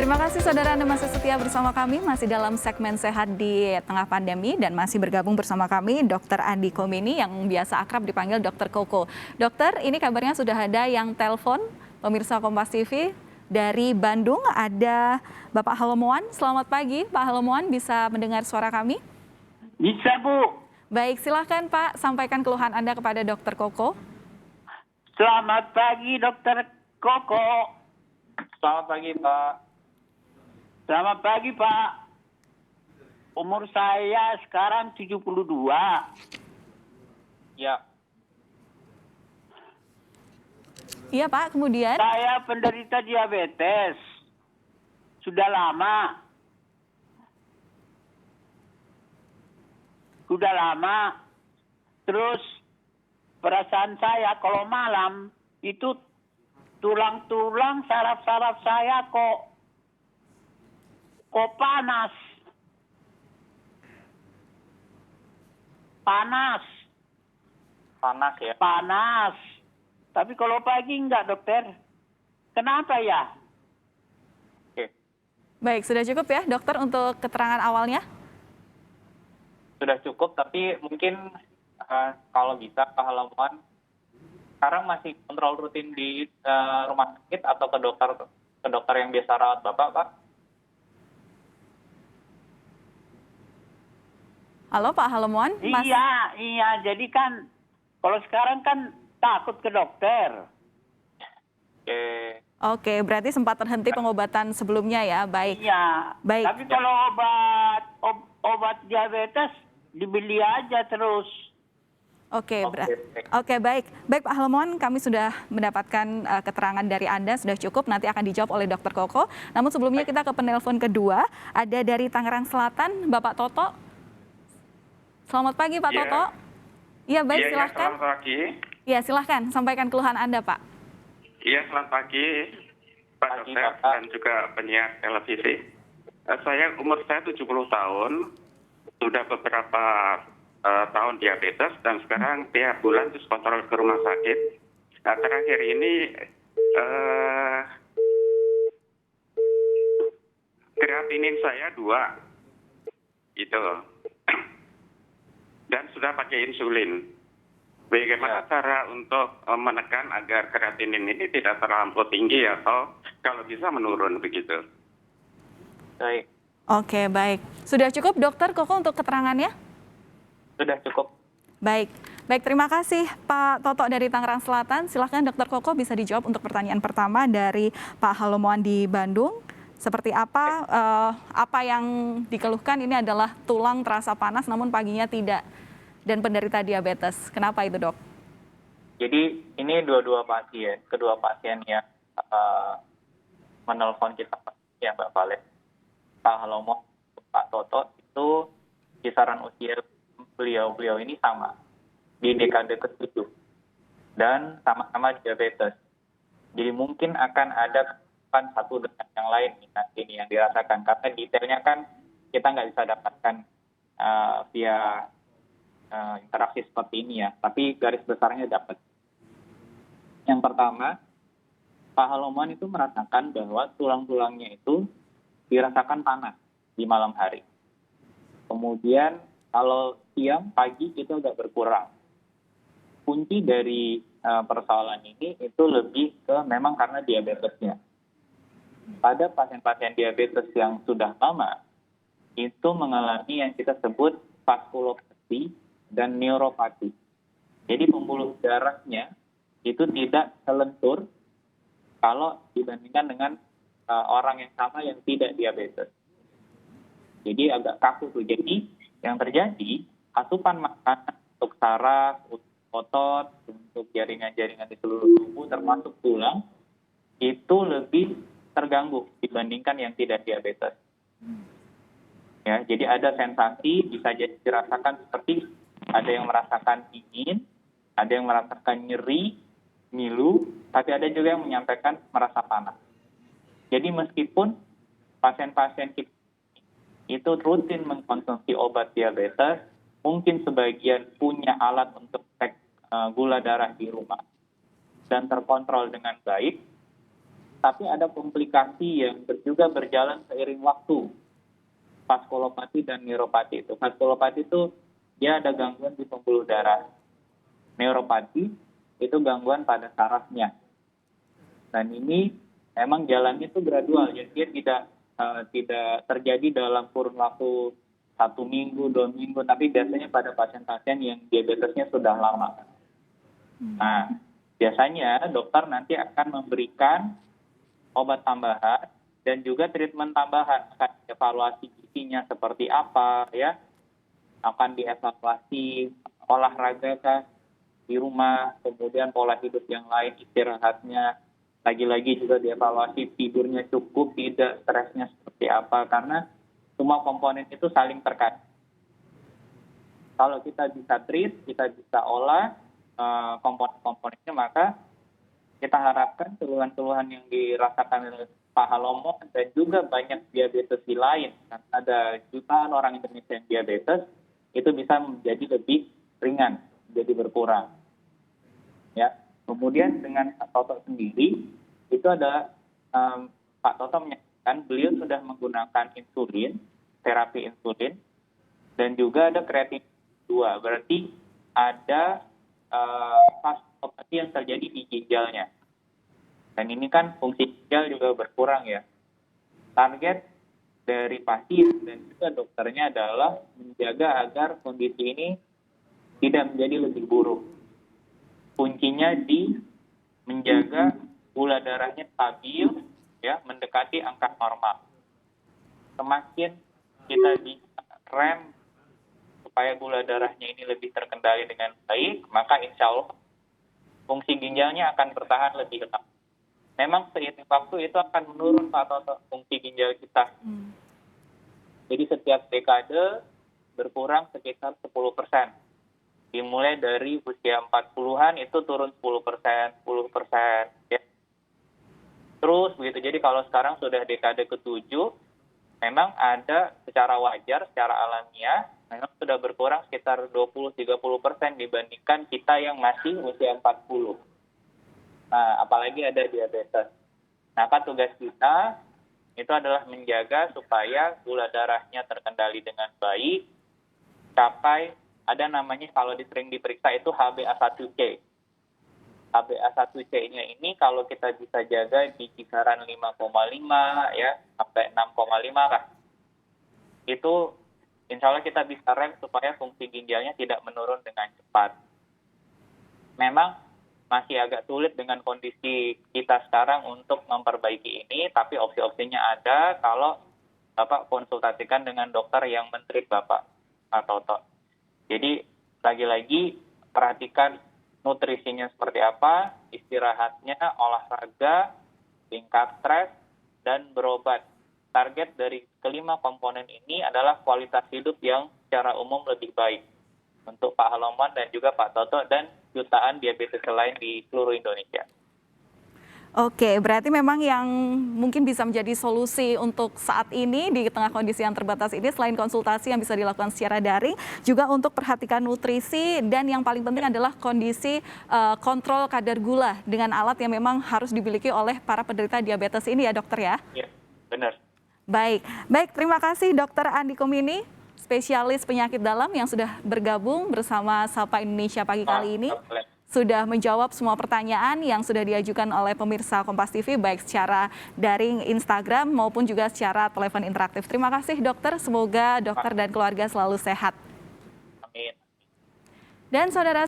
Terima kasih saudara Anda masih setia bersama kami, masih dalam segmen Sehat di Tengah Pandemi dan masih bergabung bersama kami Dr. Andi Komini yang biasa akrab dipanggil Dr. Koko. Dokter, ini kabarnya sudah ada yang telepon pemirsa Kompas TV dari Bandung, ada Bapak Halomoan. Selamat pagi Pak Halomoan, bisa mendengar suara kami? Bisa, Bu. Baik, silahkan Pak, sampaikan keluhan Anda kepada Dr. Koko. Selamat pagi, Dokter Koko. Selamat pagi, Pak. Selamat pagi, Pak. Umur saya sekarang 72. Ya, Iya Pak, kemudian? Saya penderita diabetes. Sudah lama. Terus perasaan saya kalau malam itu tulang-tulang saraf-saraf saya kok panas. panas ya. Panas. Tapi kalau pagi enggak, dokter. Kenapa ya? Oke, Baik, sudah cukup ya dokter untuk keterangan awalnya? sudah cukup, tapi mungkin kalau bisa Pak Halaman, sekarang masih kontrol rutin di rumah sakit atau ke dokter yang biasa rawat Bapak, Pak? Halo Pak Halomoan, Mas. Iya. Jadi kan kalau sekarang kan takut ke dokter. Oke, Oke, berarti sempat terhenti pengobatan sebelumnya ya, baik. Iya. Baik. Tapi kalau obat diabetes dibeli aja terus. Oke, baik. Oke, baik. Baik Pak Halomoan, kami sudah mendapatkan keterangan dari Anda, sudah cukup, nanti akan dijawab oleh Dokter Koko. Namun sebelumnya kita ke penelpon kedua, ada dari Tangerang Selatan, Bapak Toto. Selamat pagi Pak Toto. Iya, baik, silahkan. Selamat pagi. Iya, silahkan, sampaikan keluhan Anda Pak. Iya, selamat pagi Pak Pagi, Dokter Bapak. dan juga penyiar televisi. Umur saya 70 tahun, sudah beberapa tahun diabetes dan sekarang tiap bulan terus kontrol ke rumah sakit. Nah, terakhir ini kreatinin saya 2, gitu. Dan sudah pakai insulin. Bagaimana cara untuk menekan agar kreatinin ini tidak terlampau tinggi atau kalau bisa menurun begitu? Baik, Oke, baik. Sudah cukup Dokter Koko untuk keterangannya? sudah cukup. Baik, terima kasih Pak Toto dari Tangerang Selatan. Silahkan Dokter Koko bisa dijawab untuk pertanyaan pertama dari Pak Halomoan di Bandung. Seperti apa yang dikeluhkan ini adalah tulang terasa panas namun paginya tidak dan penderita diabetes. Kenapa itu dok? Jadi ini kedua pasien yang menelpon kita ya Mbak Valen. Pak Halomo, Pak Toto itu kisaran usia beliau ini sama di dekade ke-7 dan sama-sama diabetes. Jadi mungkin akan ada satu dengan yang lain nanti ini yang dirasakan karena detailnya kan kita nggak bisa dapatkan via interaksi seperti ini ya, tapi garis besarnya dapat. Yang pertama, Pak Haloman itu merasakan bahwa tulang-tulangnya itu dirasakan panas di malam hari. Kemudian kalau siang, pagi itu agak berkurang. Kunci dari persoalan ini itu lebih ke memang karena diabetesnya. Pada pasien-pasien diabetes yang sudah lama, itu mengalami yang kita sebut vaskulopati dan neuropati. Jadi pembuluh darahnya itu tidak selentur kalau dibandingkan dengan orang yang sama yang tidak diabetes. Jadi agak kaku tuh. Jadi yang terjadi asupan makanan untuk saraf, untuk otot, untuk jaringan-jaringan di seluruh tubuh termasuk tulang itu lebih terganggu dibandingkan yang tidak diabetes. Ya, jadi ada sensasi bisa jadi dirasakan seperti ada yang merasakan dingin, ada yang merasakan nyeri, ngilu, tapi ada juga yang menyampaikan merasa panas. Jadi meskipun pasien-pasien kita itu rutin mengkonsumsi obat diabetes, mungkin sebagian punya alat untuk cek gula darah di rumah dan terkontrol dengan baik, tapi ada komplikasi yang juga berjalan seiring waktu. Vaskulopati dan neuropati itu. Vaskulopati itu dia ada gangguan di pembuluh darah. Neuropati itu gangguan pada sarafnya. Dan ini memang jalannya itu gradual, jadi dia tidak terjadi dalam kurun waktu 1 minggu, 2 minggu, tapi biasanya pada pasien-pasien yang diabetesnya sudah lama. Nah, biasanya dokter nanti akan memberikan obat tambahan dan juga treatment tambahan, akan evaluasi gizinya seperti apa, ya, akan dievaluasi olahraga kah di rumah, kemudian pola hidup yang lain, istirahatnya, lagi-lagi juga dievaluasi tidurnya cukup, tidak, stresnya seperti apa, karena semua komponen itu saling terkait. Kalau kita bisa treat, kita bisa olah komponen-komponennya, maka kita harapkan keluhan-keluhan yang dirasakan oleh Pak Halomo dan juga banyak diabetes di lain, karena ada jutaan orang Indonesia yang diabetes, itu bisa menjadi lebih ringan, menjadi berkurang. Ya, kemudian dengan Pak Toto sendiri, itu ada Pak Toto menyatakan beliau sudah menggunakan insulin, terapi insulin, dan juga ada kreatin 2. Berarti ada vaskulopati yang terjadi di ginjalnya. Dan ini kan fungsi ginjal juga berkurang ya. Target dari pasien dan juga dokternya adalah menjaga agar kondisi ini tidak menjadi lebih buruk. Kuncinya di menjaga gula darahnya stabil, ya, mendekati angka normal. Semakin kita bisa rem supaya gula darahnya ini lebih terkendali dengan baik, maka insya Allah fungsi ginjalnya akan bertahan lebih lama. Memang seiring waktu itu akan menurun Pak Toto, fungsi ginjal kita. Jadi setiap dekade berkurang sekitar 10%. Dimulai dari usia 40-an itu turun 10%, ya. Terus begitu. Jadi kalau sekarang sudah dekade ke-7, memang ada secara wajar, secara alamiah, memang sudah berkurang sekitar 20-30% dibandingkan kita yang masih usia 40. Nah, apalagi ada diabetes. Nah, kan tugas kita itu adalah menjaga supaya gula darahnya terkendali dengan baik, capai, ada namanya kalau sering diperiksa itu HbA1c. HbA1c-nya ini kalau kita bisa jaga di kisaran 5,5 ya sampai 6,5 lah. Itu insya Allah kita bisa rem supaya fungsi ginjalnya tidak menurun dengan cepat. Memang masih agak sulit dengan kondisi kita sekarang untuk memperbaiki ini, tapi opsi-opsinya ada kalau Bapak konsultasikan dengan dokter yang men-treat Bapak atau Toto. Jadi lagi-lagi perhatikan nutrisinya seperti apa, istirahatnya, olahraga, tingkat stres, dan berobat. Target dari kelima komponen ini adalah kualitas hidup yang secara umum lebih baik untuk Pak Haloman dan juga Pak Toto dan jutaan diabetes lain di seluruh Indonesia. Oke, berarti memang yang mungkin bisa menjadi solusi untuk saat ini di tengah kondisi yang terbatas ini, selain konsultasi yang bisa dilakukan secara daring, juga untuk perhatikan nutrisi dan yang paling penting adalah kondisi kontrol kadar gula dengan alat yang memang harus dimiliki oleh para penderita diabetes ini ya dokter ya? Iya, benar. Baik, terima kasih Dokter Andi Komini, spesialis penyakit dalam yang sudah bergabung bersama Sapa Indonesia pagi kali ini. Sudah menjawab semua pertanyaan yang sudah diajukan oleh pemirsa Kompas TV, baik secara daring Instagram maupun juga secara telepon interaktif. Terima kasih dokter, semoga dokter dan keluarga selalu sehat. Amin. Dan saudara